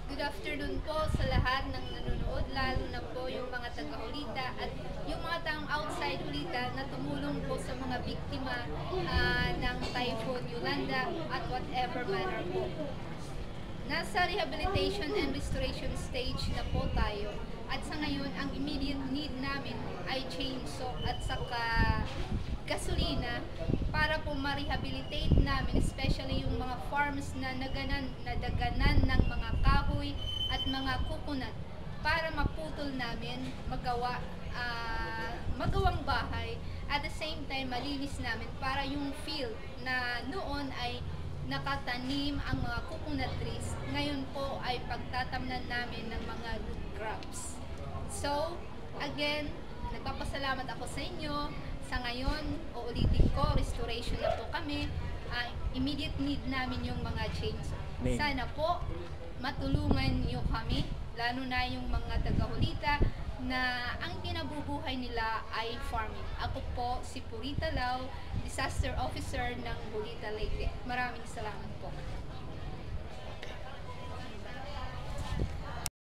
Good afternoon po sa lahat ng nanonood, lalo na po yung mga taga-Hulita at yung mga taong outside Hulita na tumulong po sa mga biktima ng Typhoon Yolanda at whatever manner po. Nasa rehabilitation and restoration stage na po tayo. At sa ngayon, ang immediate need namin ay chainsaw at saka gasolina para po ma-rehabilitate namin, especially yung mga farms na nadaganan ng mga kahoy at mga coconut para maputol namin, magawang bahay, at the same time malinis namin para yung field na noon ay nakatanim ang mga coconut trees, ngayon po ay pagtatamnan namin ng mga root crops. So, again, nagpapasalamat ako sa inyo. Sa ngayon, uulitin ko, restoration na po kami. Immediate need namin yung mga chains. Sana po, matulungan niyo kami, lalo na yung mga taga-Hulita na ang kinabubuhay nila ay farming. Ako po si Purita Lau, Disaster Officer ng Hulita Leyte. Maraming salamat po.